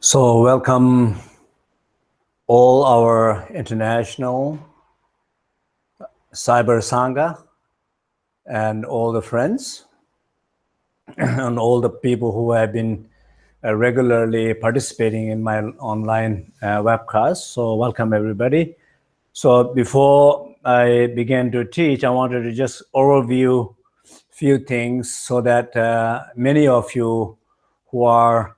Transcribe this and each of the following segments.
So welcome all our international cyber sangha and all the friends and all the people who have been regularly participating in my online webcast. So welcome everybody. So before I begin to teach, I wanted to just overview a few things so that many of you who are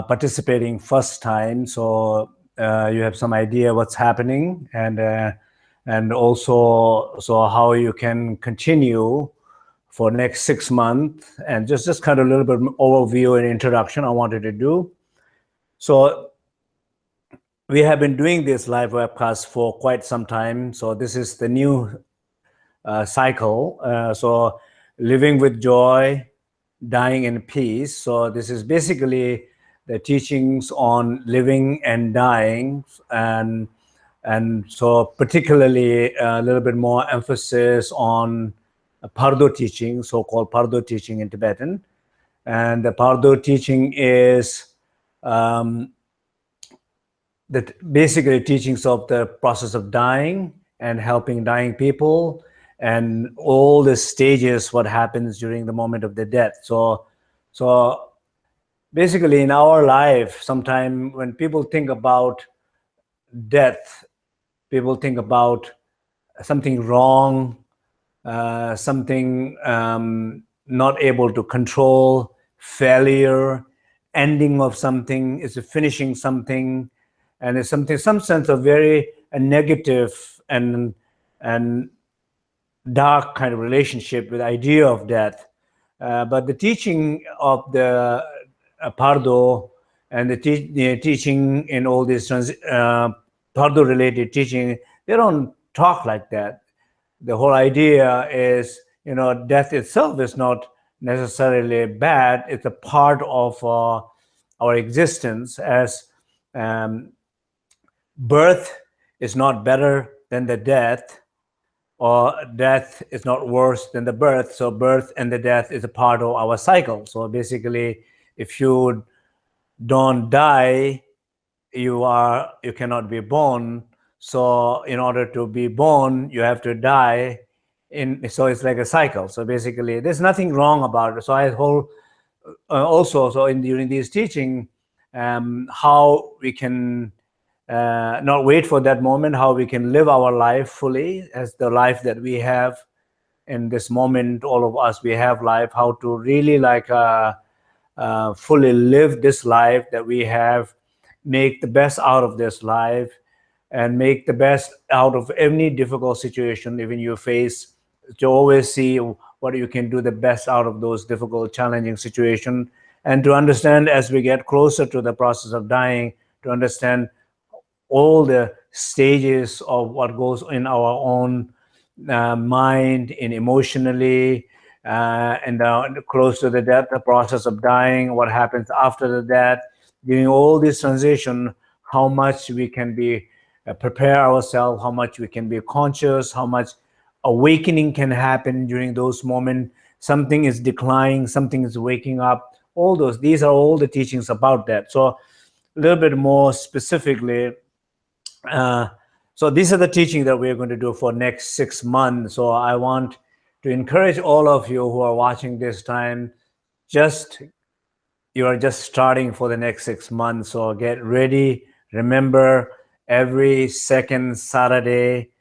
participating first time, so you have some idea what's happening, and also so how you can continue for next 6 months, and just kind of a little bit overview and introduction I wanted to do. So we have been doing this live webcast for quite some time. So this is the new cycle. So living with joy, dying in peace. So this is basically the teachings on living and dying, and so particularly a little bit more emphasis on Pardo teaching, so-called Pardo teaching in Tibetan. And the Pardo teaching is basically teachings of the process of dying and helping dying people and all the stages, what happens during the moment of the death. So basically in our life, sometime when people think about death, people think about something wrong, something not able to control, failure, ending of something, is finishing something, and it's something, some sense of very negative and dark kind of relationship with the idea of death. But the teaching of the Pardo and the teaching in all these Pardo related teaching, they don't talk like that. The whole idea is, death itself is not necessarily bad. It's a part of our existence, as birth is not better than the death, or death is not worse than the birth. So birth and the death is a part of our cycle. So basically, if you don't die, you cannot be born. So in order to be born, you have to die. So it's like a cycle. So basically, there's nothing wrong about it. So I hold also, so during this teaching, how we can not wait for that moment, how we can live our life fully as the life that we have in this moment. All of us, we have life, how to really fully live this life that we have, make the best out of this life, and make the best out of any difficult situation even you face, to always see what you can do the best out of those difficult, challenging situations, and to understand as we get closer to the process of dying, to understand all the stages of what goes in our own mind and emotionally, and close to the death, the process of dying, what happens after the death, during all this transition, how much we can be prepare ourselves, how much we can be conscious, how much awakening can happen during those moments. Something is declining, something is waking up. All those, these are all the teachings about that. So a little bit more specifically, so these are the teachings that we're going to do for next 6 months. So I want to encourage all of you who are watching this time, you are just starting for the next 6 months. So get ready. Remember, every second Saturday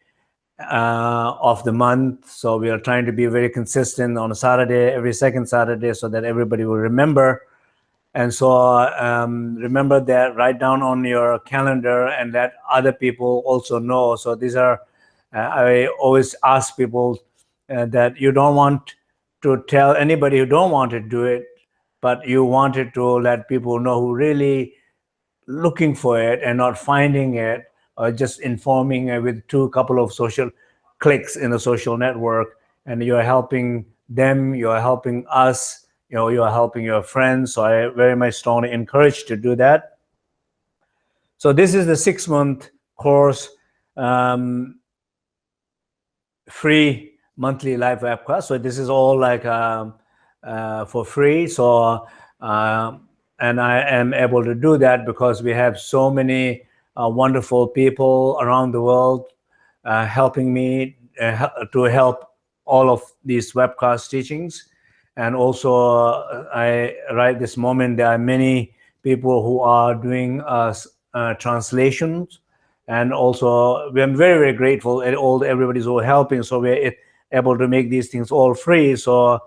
of the month. So we are trying to be very consistent on a Saturday, every second Saturday, so that everybody will remember. And so remember that, write down on your calendar and let other people also know. So these are, I always ask people that you don't want to tell anybody who don't want to do it, but you wanted to let people know who really looking for it and not finding it, or just informing with couple of social clicks in the social network, and you're helping them, you're helping us, you're helping your friends. So I very much strongly encourage to do that. So this is the 6-month course, free monthly live webcast. So this is all like for free. So I am able to do that because we have so many wonderful people around the world helping me to help all of these webcast teachings. And also, right this moment, there are many people who are doing translations. And also, I'm very, very grateful at everybody's all helping. So we're able to make these things all free. So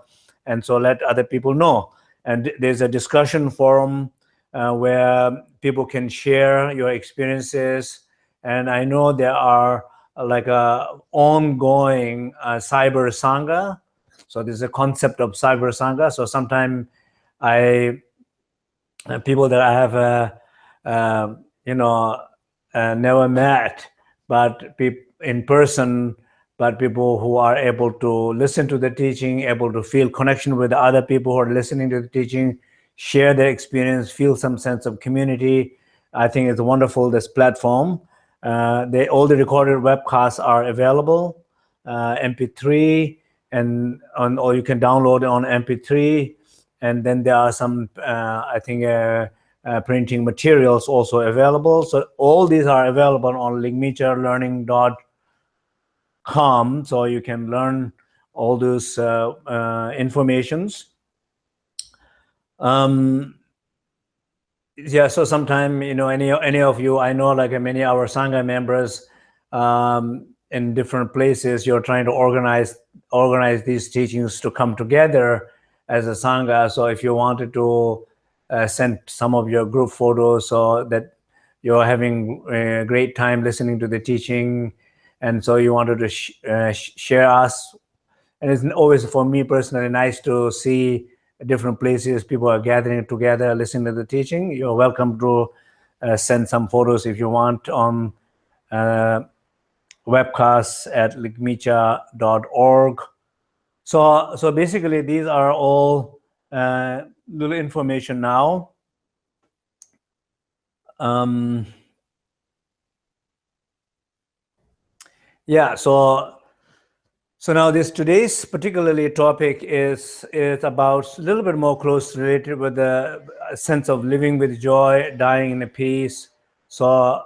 let other people know. And there's a discussion forum where people can share your experiences. And I know there are like a ongoing cyber sangha. So there's a concept of cyber sangha. So sometimes people that I have never met, but in person, but people who are able to listen to the teaching, able to feel connection with the other people who are listening to the teaching, share their experience, feel some sense of community. I think it's wonderful, this platform. All the recorded webcasts are available, MP3, or you can download it on MP3. And then there are some, I think, printing materials also available. So all these are available on ligminchalearning.com. So you can learn all those informations. Yeah, so sometime, any of you, I know like many of our Sangha members in different places, you're trying to organize these teachings to come together as a Sangha. So if you wanted to send some of your group photos so that you're having a great time listening to the teaching, and so you wanted to share us. And it's always, for me personally, nice to see different places people are gathering together, listening to the teaching. You're welcome to send some photos if you want on webcasts at ligmincha.org. So basically, these are all little information now. Yeah, so now today's particularly topic is about a little bit more close related with the sense of living with joy, dying in peace. So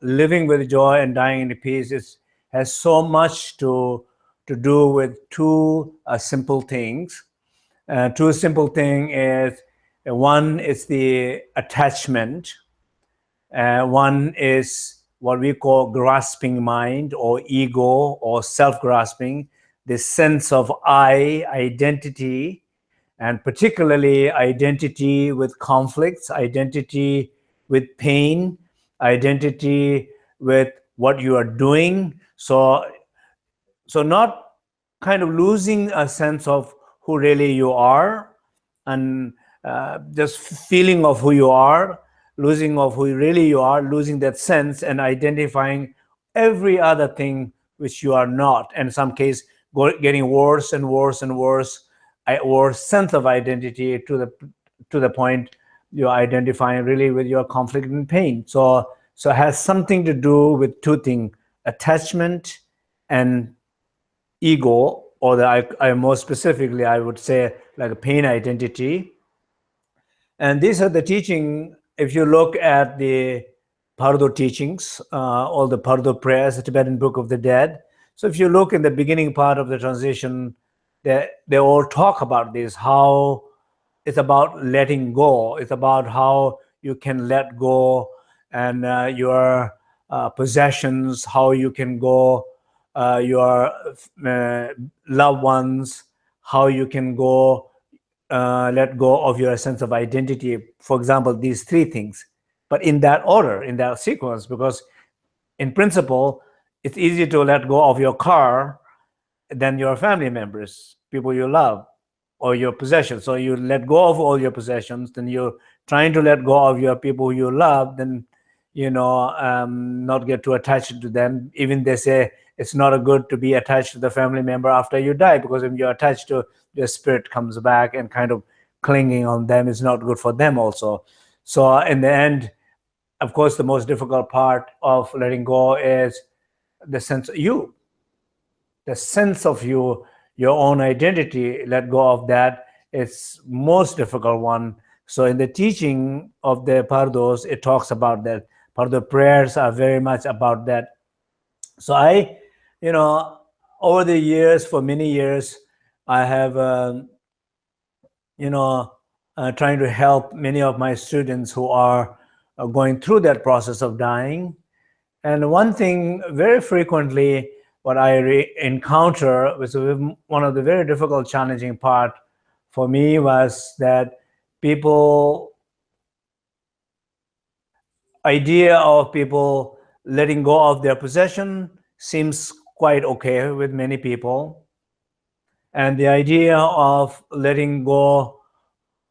living with joy and dying in peace has so much to do with two simple things. Two simple things is, one is the attachment. One is what we call grasping mind, or ego, or self-grasping, the sense of I, identity, and particularly identity with conflicts, identity with pain, identity with what you are doing. So not kind of losing a sense of who really you are, and just feeling of who you are, losing of who really you are, losing that sense, and identifying every other thing which you are not. And in some case, getting worse and worse and worse, worse sense of identity to the point you're identifying really with your conflict and pain. So it has something to do with two things: attachment and ego, or I more specifically, I would say like a pain identity. And these are the teaching. If you look at the Pardo teachings, all the Pardo prayers, the Tibetan Book of the Dead. So if you look in the beginning part of the transition, they all talk about this, how it's about letting go. It's about how you can let go, and your possessions, how you can go, your loved ones, how you can go, let go of your sense of identity. For example, these three things, but in that order, in that sequence, because in principle, it's easy to let go of your car than your family members, people you love, or your possessions. So you let go of all your possessions, then you're trying to let go of your people you love, then not get too attached to them. Even they say it's not a good to be attached to the family member after you die, because if you're attached to, your spirit comes back, and kind of clinging on them is not good for them also. So in the end, of course, the most difficult part of letting go is the sense of you, the sense of you, your own identity. Let go of that. It's most difficult one. So in the teaching of the Pardos, it talks about that. Pardo prayers are very much about that. So I, over the years, for many years, I have, trying to help many of my students who are going through that process of dying. And one thing very frequently, what I encounter, which was one of the very difficult, challenging part for me, was that idea of people letting go of their possession seems quite okay with many people. And the idea of letting go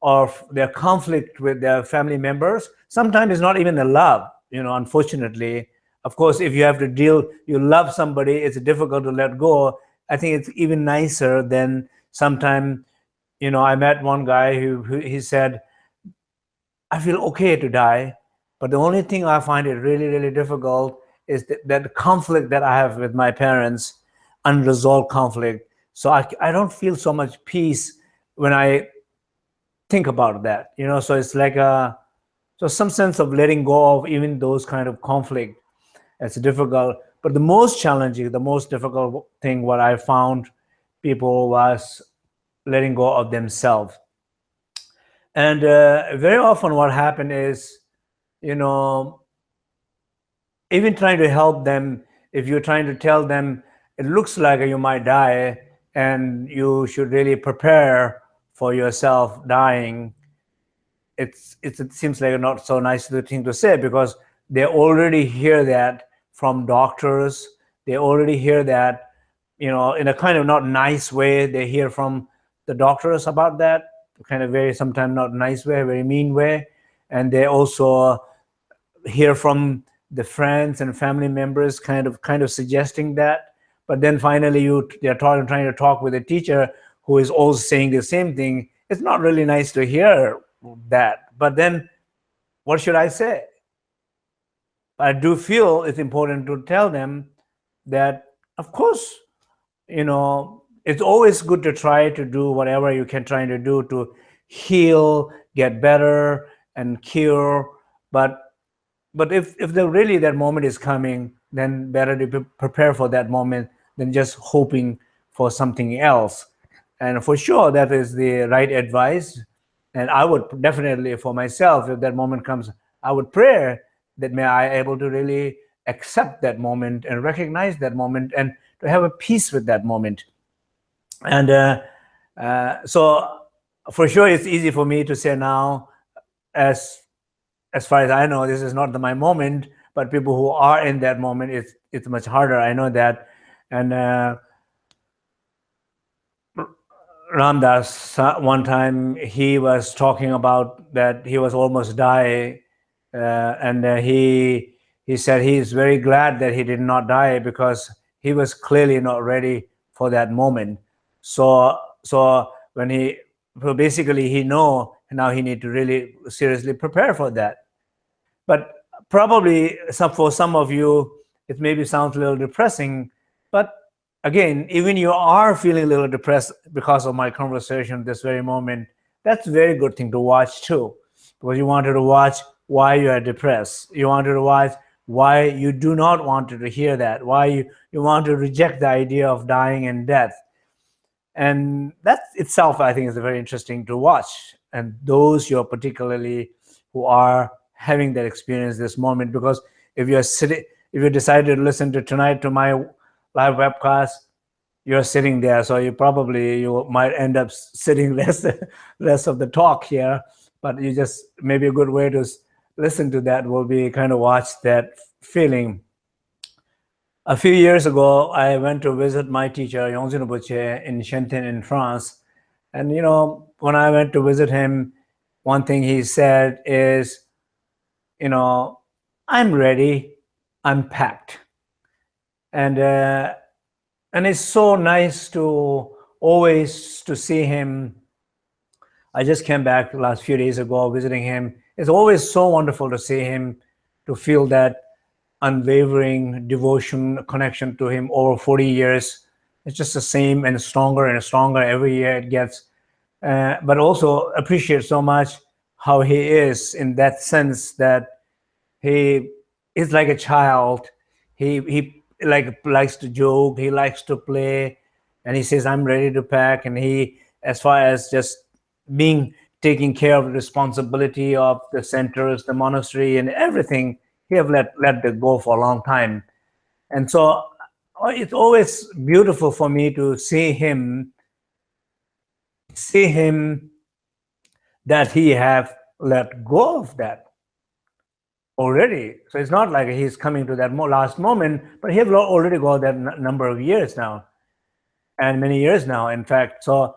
of their conflict with their family members sometimes is not even a love, unfortunately. Of course, if you have to you love somebody, it's difficult to let go. I think it's even nicer than sometimes, I met one guy who he said, I feel okay to die, but the only thing I find it really, really difficult is that conflict that I have with my parents, unresolved conflict. So I don't feel so much peace when I think about that, so it's like so some sense of letting go of even those kind of conflict. It's difficult, but the most challenging, the most difficult thing what I found people was letting go of themselves. And very often what happened is, even trying to help them, if you're trying to tell them it looks like you might die and you should really prepare for yourself dying, it seems like a not so nice thing to say, because they already hear that from doctors. They already hear that, in a kind of not nice way. They hear from the doctors about that, kind of very sometimes not nice way, very mean way. And they also hear from the friends and family members kind of suggesting that. But then finally they're trying to talk with a teacher who is also saying the same thing. It's not really nice to hear that. But then what should I say? I do feel it's important to tell them that, of course, it's always good to try to do whatever you can try to do to heal, get better, and cure. But if really that moment is coming, then better to prepare for that moment than just hoping for something else. And for sure, that is the right advice. And I would definitely, for myself, if that moment comes, I would pray that may I able to really accept that moment and recognize that moment and to have a peace with that moment. And so for sure, it's easy for me to say now, as far as I know, this is not my moment, but people who are in that moment, it's much harder. I know that. And Ramdas, one time he was talking about that he was almost dying, and he said he is very glad that he did not die, because he was clearly not ready for that moment. So basically he know now he need to really seriously prepare for that. But probably for some of you, it maybe sounds a little depressing, but again, even you are feeling a little depressed because of my conversation this very moment, that's a very good thing to watch too, because you wanted to watch why you are depressed. You wanted to watch why you do not want to hear that, why you want to reject the idea of dying and death. And that itself, I think, is very interesting to watch. And those you are particularly who are having that experience this moment, because if you decided to listen to tonight to my live webcast, you're sitting there, so you might end up sitting less of the talk here, but you just, maybe a good way to listen to that will be kind of watch that feeling. A few years ago, I went to visit my teacher, Tenzin Wangyal in Shenzhen in France. And, when I went to visit him, one thing he said is, I'm ready, I'm packed. And it's so nice to always to see him. I just came back last few days ago visiting him. It's always so wonderful to see him, to feel that unwavering devotion, connection to him over 40 years. It's just the same and stronger every year it gets. But also appreciate so much how he is, in that sense that he is like a child. He like likes to joke, he likes to play, and he says, I'm ready to pack. And he, as far as just being taking care of the responsibility of the centers, the monastery, and everything, he have let it go for a long time. And so it's always beautiful for me to see him that he have let go of that already. So it's not like he's coming to that last moment, but he have already got that number of years now, and many years now, in fact. So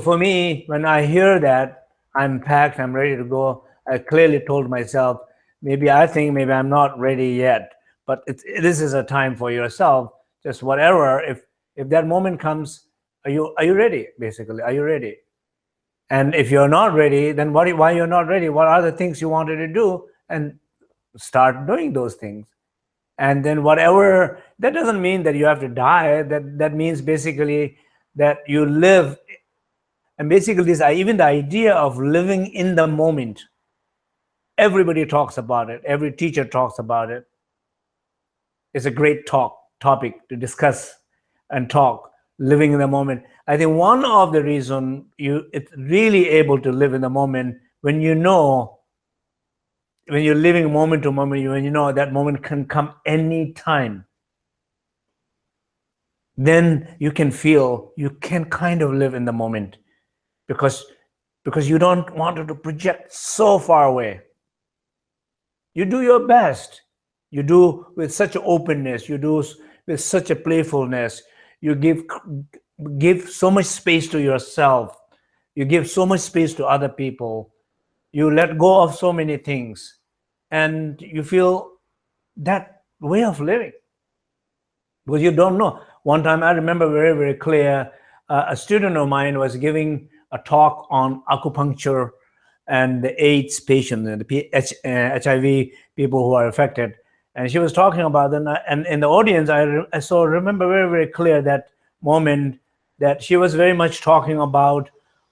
for me, when I hear that I'm packed, I'm ready to go, I clearly told myself, maybe I'm not ready yet, but this is a time for yourself. Just whatever, if that moment comes, are you ready? Basically, are you ready? And if you're not ready, then why you're not ready? What are the things you wanted to do? And start doing those things. And then whatever, that doesn't mean that you have to die. That means basically that you live. And basically this, even the idea of living in the moment, everybody talks about it. Every teacher talks about it. It's a great topic to discuss and talk, living in the moment. I think one of the reason it's really able to live in the moment when you know, when you're living moment to moment, when you know that moment can come any time, then you can feel, you can kind of live in the moment because you don't want to project so far away. You do your best. You do with such an openness. You do with such a playfulness. You give so much space to yourself. You give so much space to other people. You let go of so many things. And you feel that way of living. Because you don't know. One time I remember very, very clear, a student of mine was giving a talk on acupuncture and the AIDS patients, the HIV people who are affected. And she was talking about them. And in the audience, I remember very, very clear that moment that she was very much talking about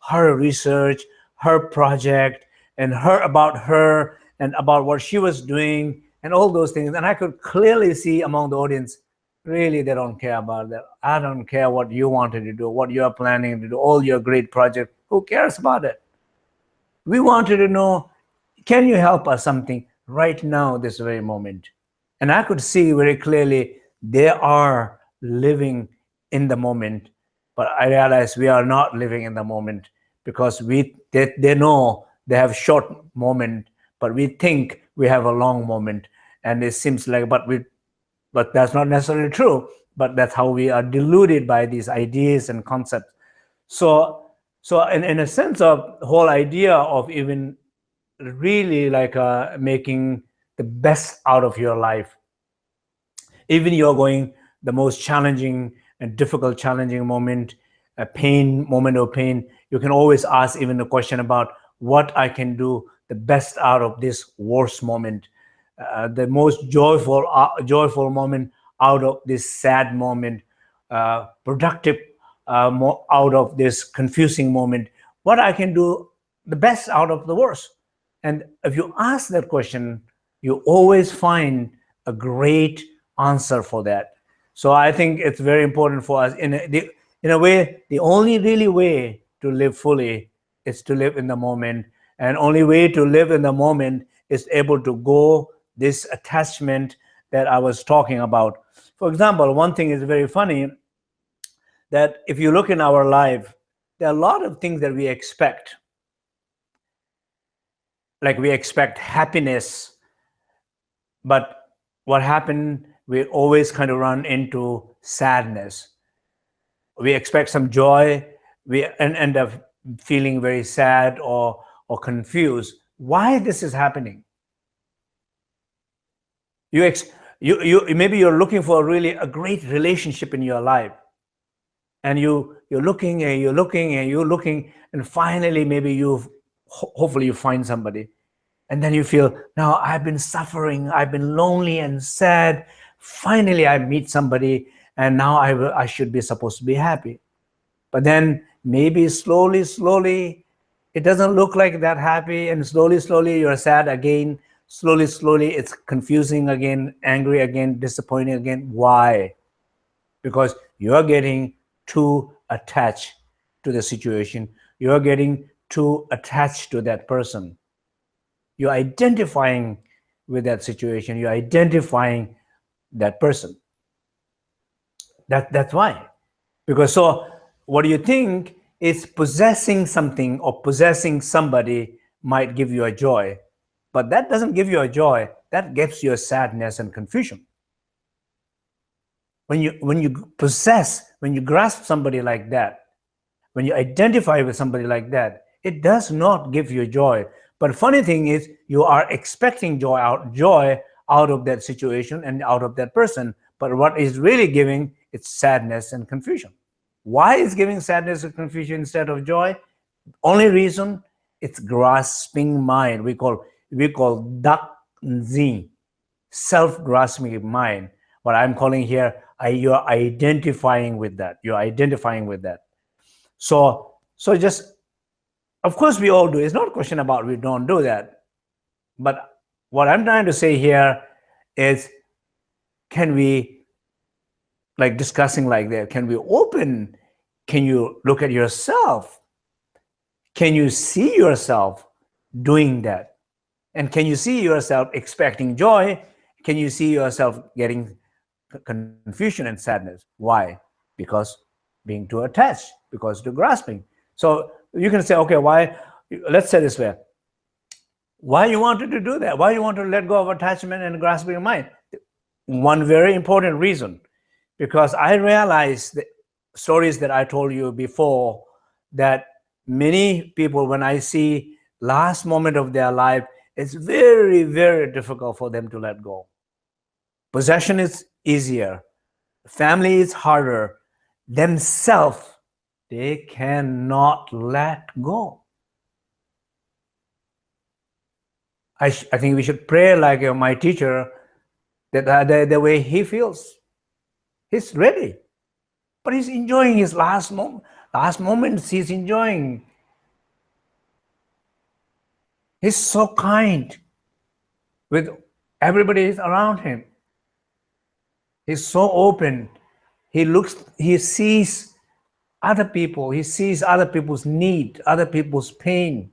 her research, her project, and about her and about what she was doing and all those things. And I could clearly see among the audience, really, they don't care about that. I don't care what you wanted to do, what you're planning to do, all your great projects. Who cares about it? We wanted to know, can you help us something right now, this very moment? And I could see very clearly they are living in the moment, but I realized we are not living in the moment because they know they have short moment, but we think we have a long moment. And it seems like, but that's not necessarily true, but that's how we are deluded by these ideas and concepts. So in a sense of the whole idea of even really like making the best out of your life, even you're going the most challenging and difficult challenging moment, a moment of pain, you can always ask even the question about what I can do the best out of this worst moment, the most joyful moment out of this sad moment, productive out of this confusing moment, what I can do the best out of the worst. And if you ask that question, you always find a great answer for that. So I think it's very important for us. In a way, the only really way to live fully is to live in the moment. And only way to live in the moment is able to go this attachment that I was talking about. For example, one thing is very funny, that if you look in our life, there are a lot of things that we expect. Like we expect happiness, but what happened, we always kind of run into sadness. We expect some joy, we end up feeling very sad or confused. Why this is happening? Maybe you're looking for really a great relationship in your life, and you're looking and you're looking and you're looking, and finally maybe hopefully you find somebody, and then you feel, now I've been suffering, I've been lonely and sad, finally I meet somebody, and now I should be supposed to be happy. But then maybe slowly It doesn't look like that happy, and slowly you're sad again. Slowly it's confusing again, angry again, disappointing again. Why? Because you're getting too attached to the situation. You're getting too attached to that person. You're identifying with that situation. You're identifying that person. That's why. Because so what do you think is possessing something or possessing somebody might give you a joy, but that doesn't give you a joy. That gives you a sadness and confusion. When you possess, when you grasp somebody like that, when you identify with somebody like that, it does not give you joy. But funny thing is, you are expecting joy out of that situation and out of that person. But what is really giving, it's sadness and confusion. Why is giving sadness and confusion instead of joy? Only reason, it's grasping mind. We call Dzogchen, self-grasping mind. What I'm calling here, you're identifying with that. You're identifying with that. So just, of course we all do. It's not a question about we don't do that. But what I'm trying to say here is, can we, like discussing like that, can we open? Can you look at yourself? Can you see yourself doing that? And can you see yourself expecting joy? Can you see yourself getting confusion and sadness? Why? Because being too attached, because too grasping. So you can say, okay, why? Let's say this way. Why you wanted to do that? Why you want to let go of attachment and grasping of mind? One very important reason, because I realized the stories that I told you before, that many people, when I see last moment of their life, it's very, very difficult for them to let go. Possession is easier. Family is harder. Themselves, they cannot let go. I think we should pray like my teacher, that the way he feels. He's ready, but he's enjoying his last moments. He's enjoying. He's so kind with everybody around him. He's so open. He sees other people. He sees other people's need, other people's pain.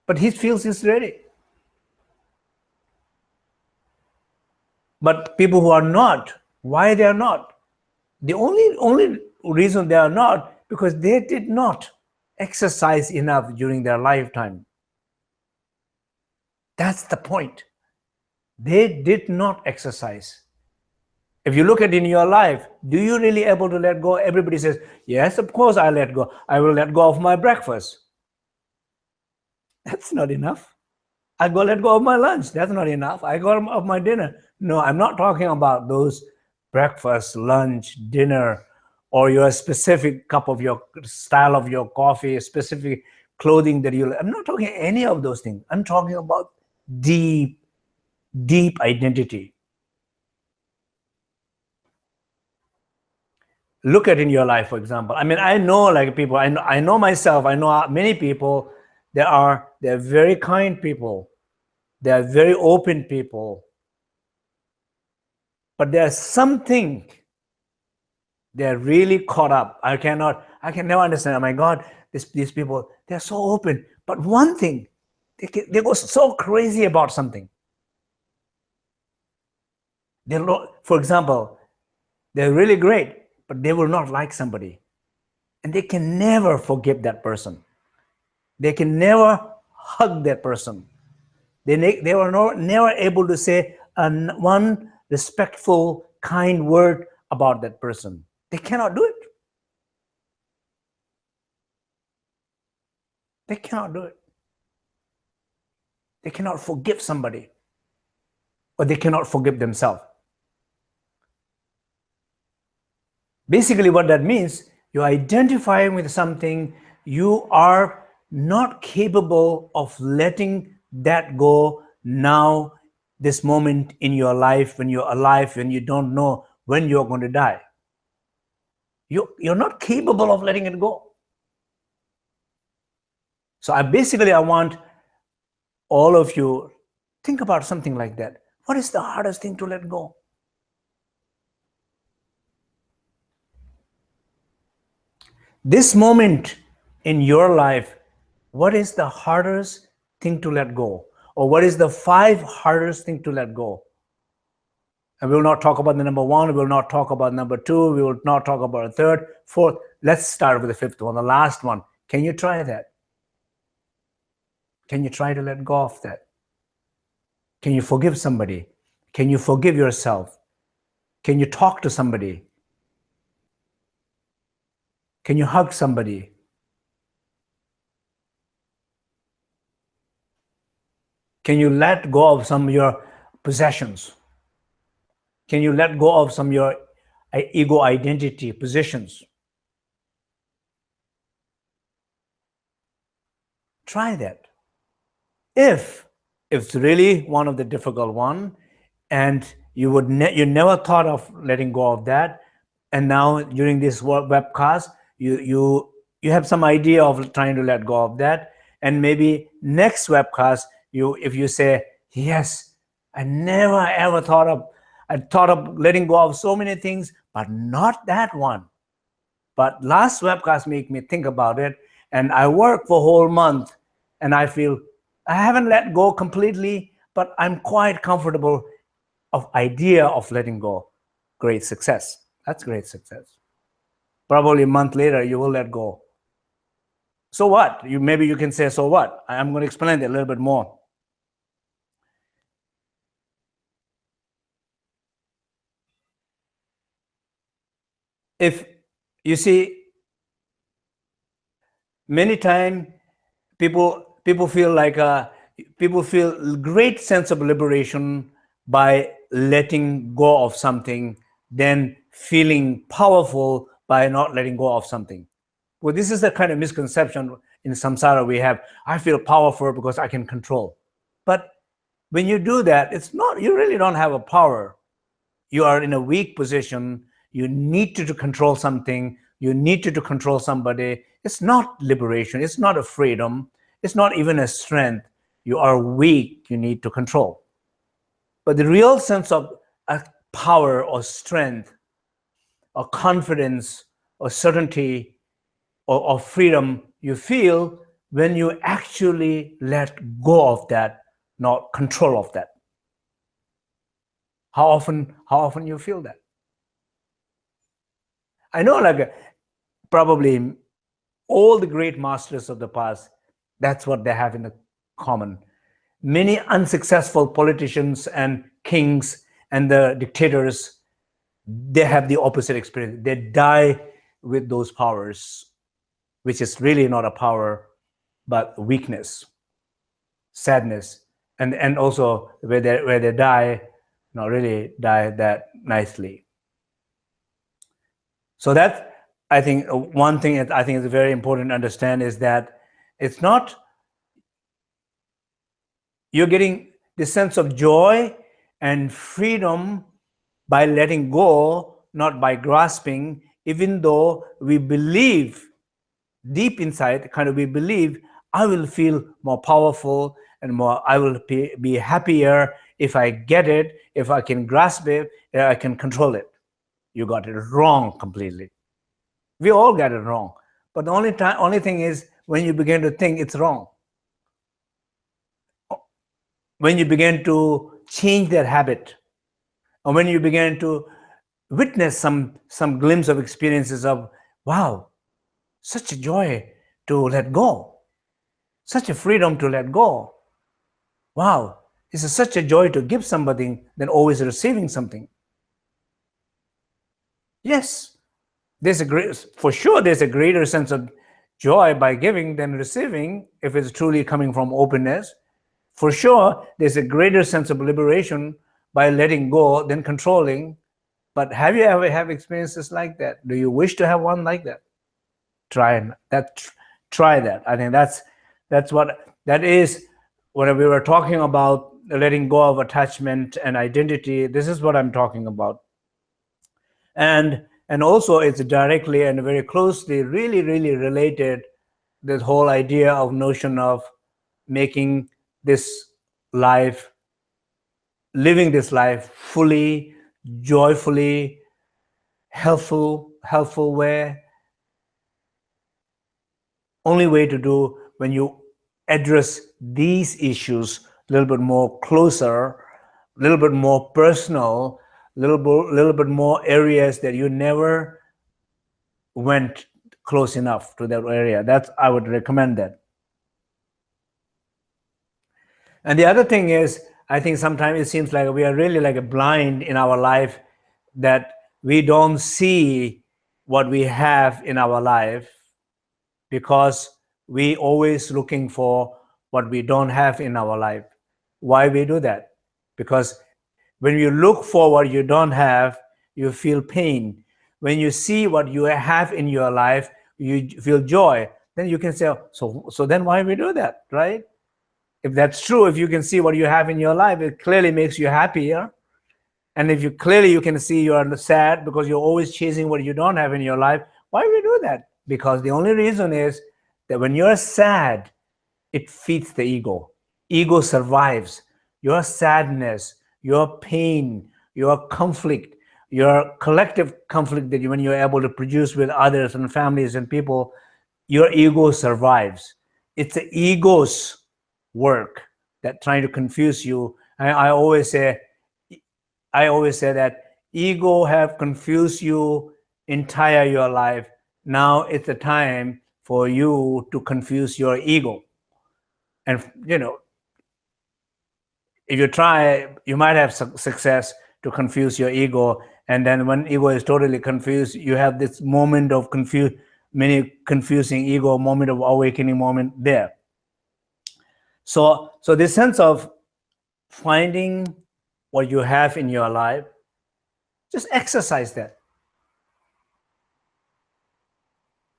But he feels he's ready. But people who are not, why they are not? The only reason they are not, because they did not exercise enough during their lifetime. That's the point. They did not exercise. If you look at in your life, do you really able to let go? Everybody says, yes, of course I let go. I will let go of my breakfast. That's not enough. I go let go of my lunch. That's not enough. I go of my dinner. No, I'm not talking about those breakfast, lunch, dinner, or your specific cup of your style of your coffee, specific clothing that you. I'm not talking any of those things. I'm talking about deep identity. Look at in your life, for example. I mean, I know like people. I know myself. I know many people. They're very kind people. They are very open people. But there's something they're really caught up. I can never understand. Oh my God, these people, they're so open. But one thing, they go so crazy about something. For example, they're really great, but they will not like somebody. And they can never forgive that person. They can never hug that person. They were never able to say one respectful, kind word about that person. They cannot do it. They cannot do it. They cannot forgive somebody, or they cannot forgive themselves. Basically, what that means, you're identifying with something, you are not capable of letting that go now, this moment in your life, when you're alive, when you don't know when you're going to die. You're not capable of letting it go. So I want all of you think about something like that. What is the hardest thing to let go? This moment in your life, what is the hardest thing to let go? Or what is the 5 hardest thing to let go? And we will not talk about the number 1, we will not talk about number 2, we will not talk about a 3rd, 4th. Let's start with the 5th one, the last one. Can you try that? Can you try to let go of that? Can you forgive somebody? Can you forgive yourself? Can you talk to somebody? Can you hug somebody? Can you let go of some of your possessions? Can you let go of some of your ego identity positions? Try that. If it's really one of the difficult one, and you never thought of letting go of that, and now during this webcast, you have some idea of trying to let go of that, and maybe next webcast, if you say, yes, I never ever thought of letting go of so many things, but not that one. But last webcast made me think about it, and I worked for a whole month, and I feel I haven't let go completely, but I'm quite comfortable of idea of letting go. Great success. That's great success. Probably a month later, you will let go. So what? Maybe you can say, so what? I'm going to explain it a little bit more. If you see, many times people feel like people feel great sense of liberation by letting go of something, then feeling powerful by not letting go of something. Well, this is the kind of misconception in samsara we have. I feel powerful because I can control. But when you do that, it's not, you really don't have a power. You are in a weak position. You need to control something. You need to control somebody. It's not liberation. It's not a freedom. It's not even a strength. You are weak. You need to control. But the real sense of power or strength or confidence or certainty or freedom you feel when you actually let go of that, not control of that. How often you feel that? I know, like, probably all the great masters of the past, that's what they have in common. Many unsuccessful politicians and kings and the dictators, they have the opposite experience. They die with those powers, which is really not a power, but weakness, sadness, and also where they die, not really die that nicely. So that, I think, one thing that I think is very important to understand is that it's not, you're getting the sense of joy and freedom by letting go, not by grasping, even though we believe deep inside, we believe I will feel more powerful and more, I will be happier if I get it, if I can grasp it, if I can control it. You got it wrong completely. We all got it wrong. But the only thing is when you begin to think it's wrong. When you begin to change that habit, or when you begin to witness some glimpse of experiences of, wow, such a joy to let go, such a freedom to let go. Wow, this is such a joy to give somebody than always receiving something. Yes, for sure there's a greater sense of joy by giving than receiving if it's truly coming from openness. For sure, there's a greater sense of liberation by letting go than controlling. But have you ever have experiences like that? Do you wish to have one like that? Try that. I think that is when we were talking about letting go of attachment and identity. This is what I'm talking about. And also it's directly and very closely really related this whole idea of notion of making this life, living this life fully, joyfully, helpful way. Only way to do when you address these issues a little bit more closer, a little bit more personal, a little bit more areas that you never went close enough to that area. That's, I would recommend that. And the other thing is, I think sometimes it seems like we are really like a blind in our life, that we don't see what we have in our life because we always looking for what we don't have in our life. Why we do that? Because when you look for what you don't have, you feel pain. When you see what you have in your life, you feel joy. Then you can say, so then why we do that, right? If that's true, if you can see what you have in your life, it clearly makes you happier. And if you can see you are sad because you're always chasing what you don't have in your life, why we do that? Because the only reason is that when you're sad, it feeds the ego. Ego survives. Your sadness, your pain, your conflict, your collective conflict that when you're able to produce with others and families and people, your ego survives. It's the ego's work that trying to confuse you. I always say that ego have confused you entire your life. Now it's the time for you to confuse your ego. And if you try, you might have success to confuse your ego. And then when ego is totally confused, you have this moment of confusing ego, moment of awakening moment there. So this sense of finding what you have in your life, just exercise that.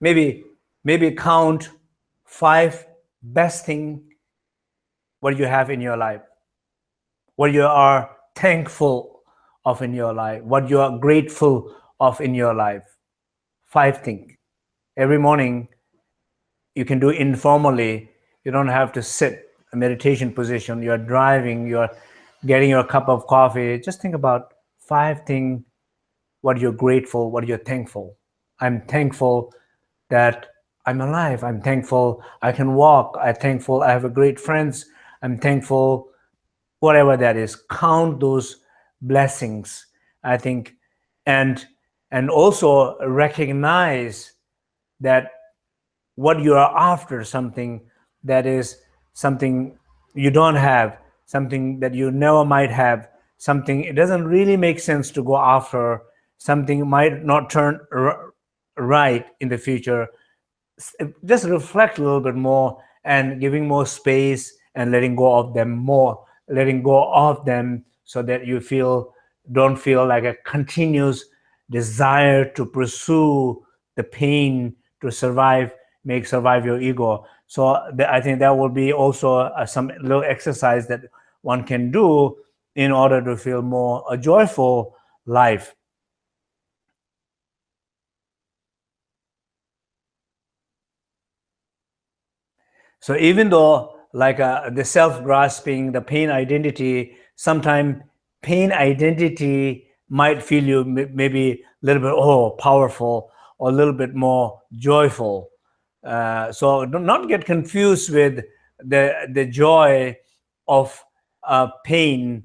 Maybe count 5 best things what you have in your life, what you are thankful of in your life, what you are grateful of in your life. 5 things. Every morning you can do informally. You don't have to sit a meditation position. You're driving, you're getting your cup of coffee. Just think about 5 things what you're grateful, what you're thankful. I'm thankful that I'm alive. I'm thankful I can walk. I'm thankful I have great friends. I'm thankful, whatever that is. Count those blessings, I think, and also recognize that what you are after, something that is something you don't have, something that you never might have, something it doesn't really make sense to go after, something might not turn right in the future. Just reflect a little bit more and giving more space and letting go of them more, letting go of them so that you don't feel like a continuous desire to pursue the pain to survive your ego. So I think that will be also some little exercise that one can do in order to feel more a joyful life. So even though like the self-grasping, the pain identity, sometimes pain identity might feel you maybe a little bit powerful or a little bit more joyful. So do not get confused with the joy of pain,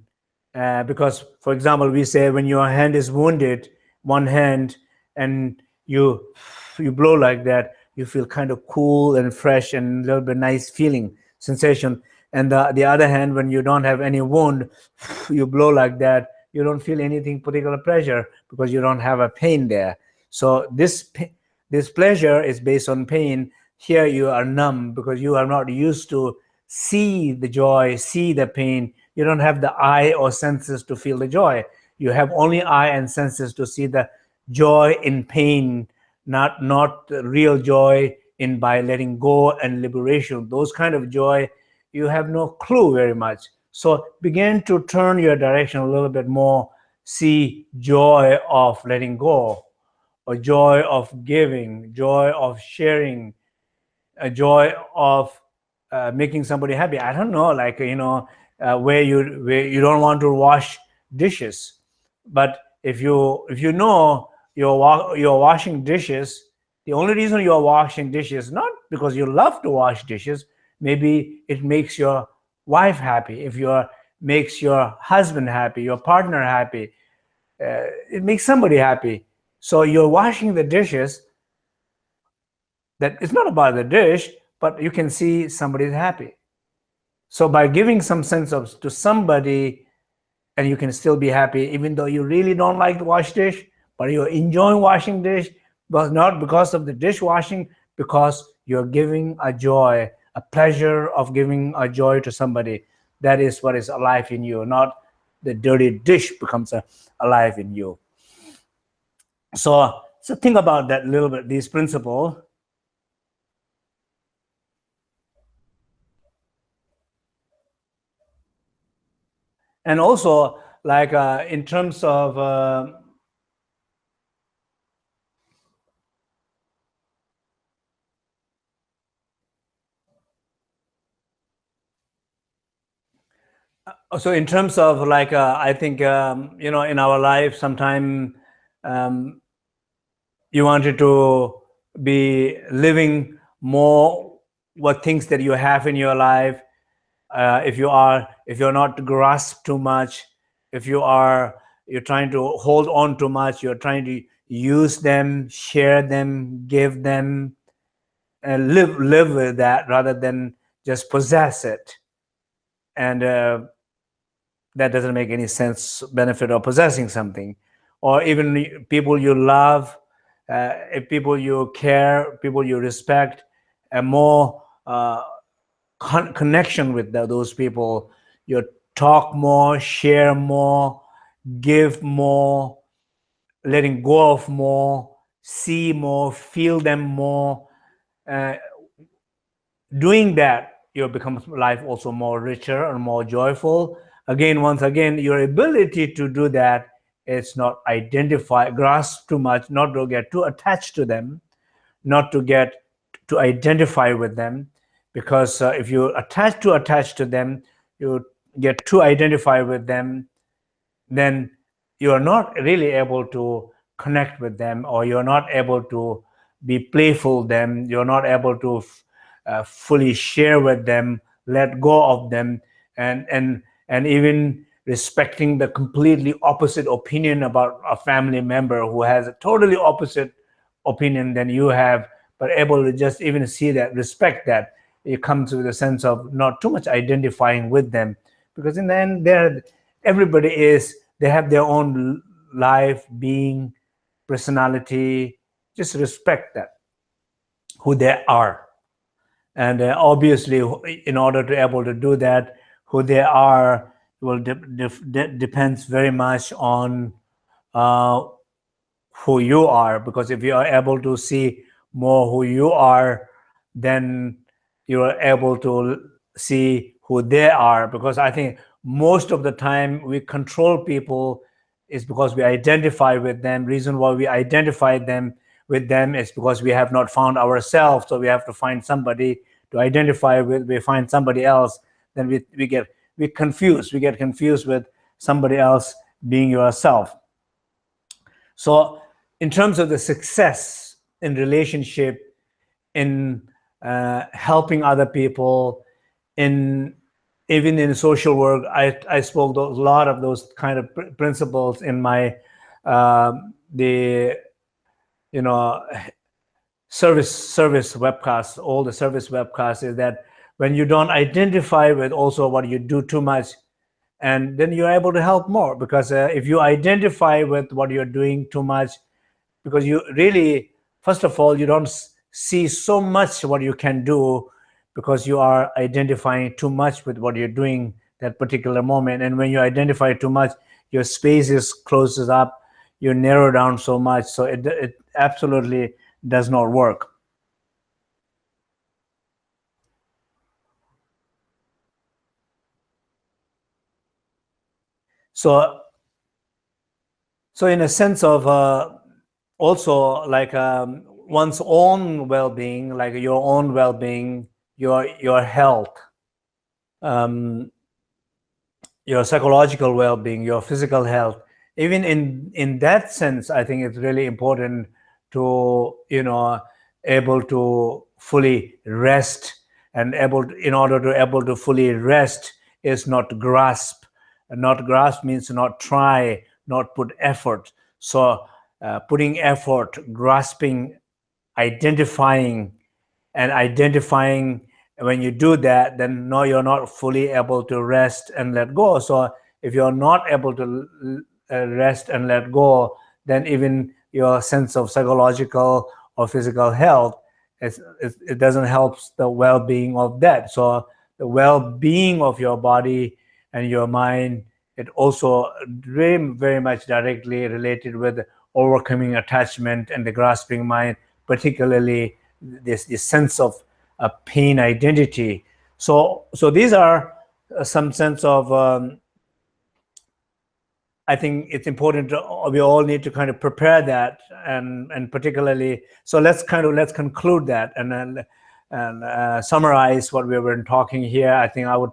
because, for example, we say when your hand is wounded, one hand, and you blow like that, you feel kind of cool and fresh and a little bit nice feeling, sensation. And the other hand, when you don't have any wound, you blow like that, you don't feel anything particular pleasure because you don't have a pain there. So this pleasure is based on pain. Here you are numb because you are not used to see the joy, see the pain. You don't have the eye or senses to feel the joy. You have only eye and senses to see the joy in pain, not the real joy in by letting go and liberation. Those kind of joy, you have no clue very much. So begin to turn your direction a little bit more. See joy of letting go, or joy of giving, joy of sharing, a joy of making somebody happy. I don't know, like, where you don't want to wash dishes, but if you know you're washing dishes, the only reason you're washing dishes not because you love to wash dishes, maybe it makes your wife happy, if you makes your husband happy, your partner happy, it makes somebody happy. So you're washing the dishes, that it's not about the dish, but you can see somebody's happy. So by giving some sense of to somebody, and you can still be happy, even though you really don't like to wash dish, but you're enjoying washing dish, but not because of the dishwashing, because you're giving a joy, a pleasure of giving a joy to somebody. That is what is alive in you, not the dirty dish becomes alive in you. So think about that a little bit, these principles. And also, like, in terms of so in terms of, like, I think, in our life, sometime you wanted to be living more what things that you have in your life. If you're not grasp too much, if you're trying to hold on too much, you're trying to use them, share them, give them, and live with that rather than just possess it. And that doesn't make any sense, benefit of possessing something. Or even people you love, people you care, people you respect, and more connection with those people. You talk more, share more, give more, letting go of more, see more, feel them more. Doing that, you become life also more richer and more joyful. Again, once again, your ability to do that is not grasp too much, not to get too attached to them, not to get to identify with them, because if you attach to them, you get too identified with them, then you are not really able to connect with them, or you're not able to be playful them, you're not able to fully share with them, let go of them, and even respecting the completely opposite opinion about a family member who has a totally opposite opinion than you have, but able to just even see that, respect that. It comes with a sense of not too much identifying with them, because in the end, they have their own life, being, personality. Just respect that, who they are. And obviously, in order to able to do that, who they are will depends very much on who you are. Because if you are able to see more who you are, then you are able to see who they are. Because I think most of the time we control people is because we identify with them. Reason why we identify with them is because we have not found ourselves. So we have to find somebody to identify with. We find somebody else, then we get confused. We get confused with somebody else being yourself. So in terms of the success in relationship, in helping other people, in even in social work, I spoke a lot of those kind of principles in my the service webcasts. All the service webcasts is that when you don't identify with also what you do too much, and then you're able to help more. Because if you identify with what you're doing too much, because you really, first of all, you don't see so much what you can do, because you are identifying too much with what you're doing that particular moment. And when you identify too much, your spaces closes up, you narrow down so much, so it absolutely does not work. So in a sense of also, like, one's own well-being, like your own well-being, your health, your psychological well-being, your physical health. Even in that sense, I think it's really important to, able to fully rest, and in order to able to fully rest is not grasp. And not grasp means not try, not put effort. So putting effort, grasping, identifying, when you do that, then no, you're not fully able to rest and let go. So if you're not able to rest and let go, then even your sense of psychological or physical health, it doesn't help the well-being of that. So the well-being of your body and your mind, it also very, very much directly related with overcoming attachment and the grasping mind, particularly this sense of a pain identity. So these are some sense of, I think it's important we all need to kind of prepare that, and particularly, so let's conclude that and summarize what we've been talking here. I think I would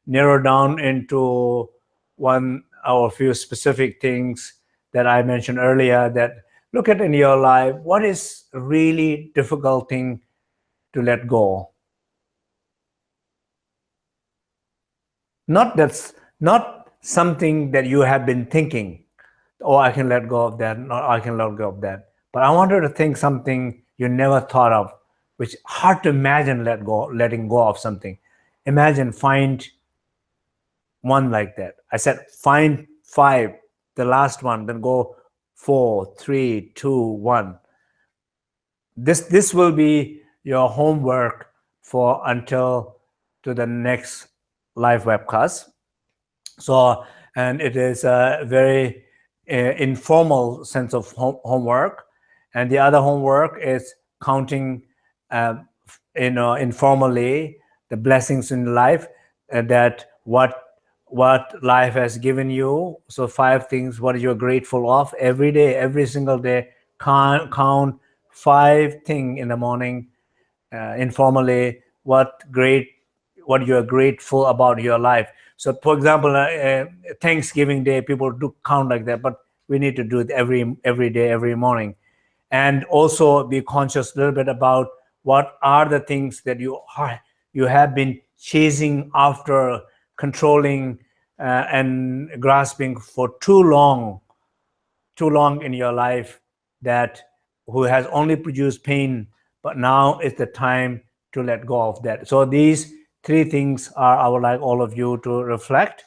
narrow down into one or a few specific things that I mentioned earlier, that look at in your life, what is really difficult thing to let go. Not something that you have been thinking, oh, I can let go of that, or I can let go of that. But I wanted to think something you never thought of, which hard to imagine letting go of something. Imagine, find one like that. I said find 5, the last one, then go 4, 3, 2, 1. This will be your homework for until to the next live webcast. So, and it is a very informal sense of homework. And the other homework is counting, informally, the blessings in life, that what life has given you. So 5 things what you're grateful of every day, every single day. Count 5 things in the morning, informally, what you're grateful about your life. So for example, Thanksgiving Day, people do count like that, but we need to do it every day, every morning. And also be conscious a little bit about what are the things that you have been chasing after, controlling, and grasping for too long in your life, that who has only produced pain, but now is the time to let go of that. So these 3 things are, I would like all of you to reflect